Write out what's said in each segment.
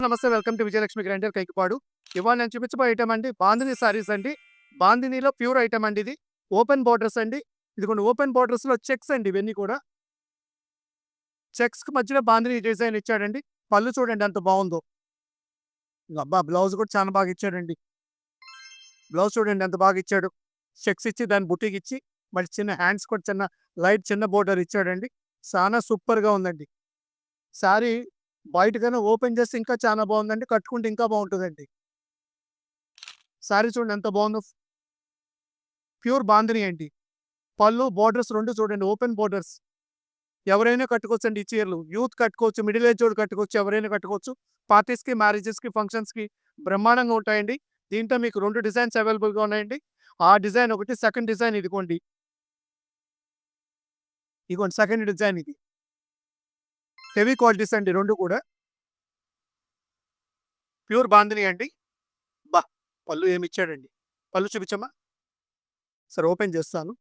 నమస్తే. Welcome to Vijayalakshmi grinder Kaikipadu. ఇవాళ నేను చూపించబోయే ఐటమ్ అండి బాందిని సారీస్ అండి. బాందినిలో ప్యూర్ ఐటమ్ అండి ఇది. ఓపెన్ బోర్డర్స్ అండి. ఇదిగోండి ఓపెన్ బోర్డర్స్‌లో చెక్స్ అండి ఇవన్నీ కూడా. చెక్స్‌కి మధ్యలో బాందిని డిజైన్ ఇచ్చాడండి. పళ్ళు చూడండి ఎంత బావుందో. అబ్బా! బ్లౌజ్ కూడా చాలా బాగా ఇచ్చాడండి. బ్లౌజ్ చూడండి ఎంత బాగా ఇచ్చాడు. చెక్స్ ఇచ్చి దాన్ని బుటీకిచ్చి మళ్ళీ చిన్న హ్యాండ్స్ కూడా చిన్న బోర్డర్ ఇచ్చాడండి. సానా సూపర్‌గా ఉందండి. సారీ బయటకన్నా ఓపెన్ చేస్తే ఇంకా చాలా బావుందండి. కట్టుకుంటే ఇంకా బావుంటదండి. సారీ చూడండి ఎంత బావుందో. ప్యూర్ బాందిని అండి. పళ్ళు, బోర్డర్స్ 2 చూడండి ఓపెన్ బోర్డర్స్. ఎవరైనా కట్టుకోవచ్చండి ఈ చీరలు. యూత్ కట్టుకోవచ్చు, మిడిల్ ఏజోళ్ళు కట్టుకోవచ్చు, ఎవరైనా కట్టుకోవచ్చు. పార్టీస్‌కి, మ్యారేజెస్‌కి, ఫంక్షన్స్‌కి బ్రహ్మాండంగా ఉంటాయండి. దీంట్లో మీకు 2 డిజైన్స్ అవైలబుల్‌గా ఉన్నాయండి. ఆ డిజైన్ ఒకటి, సెకండ్ డిజైన్ ఇదిగోండి. ఇదిగోండి సెకండ్ డిజైన్ ఇది. హెవీ క్వాలిటీస్ అండి 2 కూడా. ప్యూర్ బాందిని అండి. అబ్బా! పళ్ళు ఏమిచ్చాడండి. పళ్ళు చూపించమ్మా. సరే ఓపెన్ చేస్తాను.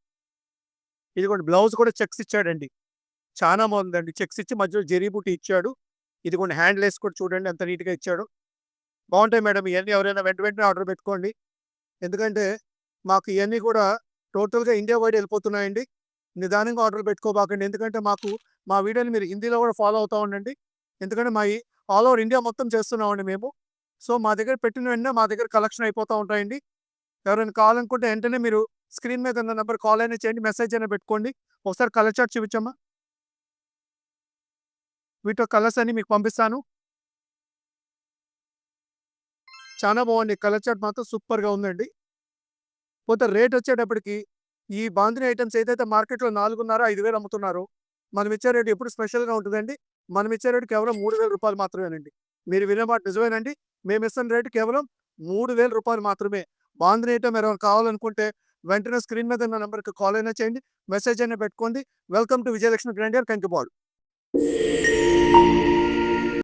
ఇదిగోండి బ్లౌజ్ కూడా చెక్స్ ఇచ్చాడండి. చానా బావుందండి. చెక్స్ ఇచ్చి మధ్యలో జరీ బూటీ ఇచ్చాడు. ఇదిగోండి హ్యాండ్‌లేస్ కూడా చూడండి ఎంత నీట్‌గా ఇచ్చాడో. బావుంటాయి మేడం ఇయన్నీ ఎవరైనా వెంటనే ఆర్డర్ పెట్టుకోండి. ఎందుకంటే మాకు ఇయన్నీ కూడా టోటల్‌గా ఇండియా వైడ్ ఎళ్ళిపోతున్నాయండి. నిదానంగా ఆర్డర్ పెట్టుకోబాకండి. ఎందుకంటే మా వీడియోని మీరు హిందీలో కూడా ఫాలో అవుతా ఉండండి. ఎందుకంటే ఆల్ ఓవర్ ఇండియా మొత్తం చేస్తున్నామండి మేము. సో, మా దగ్గర పెట్టిన వెంటనే మా దగ్గర కలెక్షన్ అయిపోతా ఉంటాయండి. ఎవరైనా కావాలనుకుంటే వెంటనే మీరు స్క్రీన్ మీద ఉన్న నంబర్ కాల్ అయినా చేయండి, మెసేజ్ అయినా పెట్టుకోండి. ఒకసారి కలర్ చార్ట్ చూపించమ్మా. వీటిలో కలర్స్ అన్నీ మీకు పంపిస్తాను. చాలా బాగుంది. కలర్ చార్ట్ మాత్రం సూపర్‌గా ఉందండి. పోతే రేటొచ్చేటప్పటికి ఈ బాందిని ఐటెమ్స్ ఏదైతే మార్కెట్‌లో 4,500, 5,000 అమ్ముతున్నారో, మనం ఇచ్చే రేట్ ఎప్పుడు స్పెషల్‌గా ఉంటదండి. మనం ఇచ్చే రేట్ కేవలం రూ. 3,000 మాత్రమేనండి. మీరు వినే మాట నిజమేనండి. మేమిస్తున్న రేట్ కేవలం రూ. 3,000 మాత్రమే. బాందిని ఐటెమ్ ఎవరైనా కావాలనుకుంటే వెంటనే స్క్రీన్ మీద ఉన్న నంబర్‌కి కాల్ అయినా చేయండి, మెసేజ్ అయినా పెట్టుకోండి. Welcome to Vijayalakshmi grinder Kankipadu.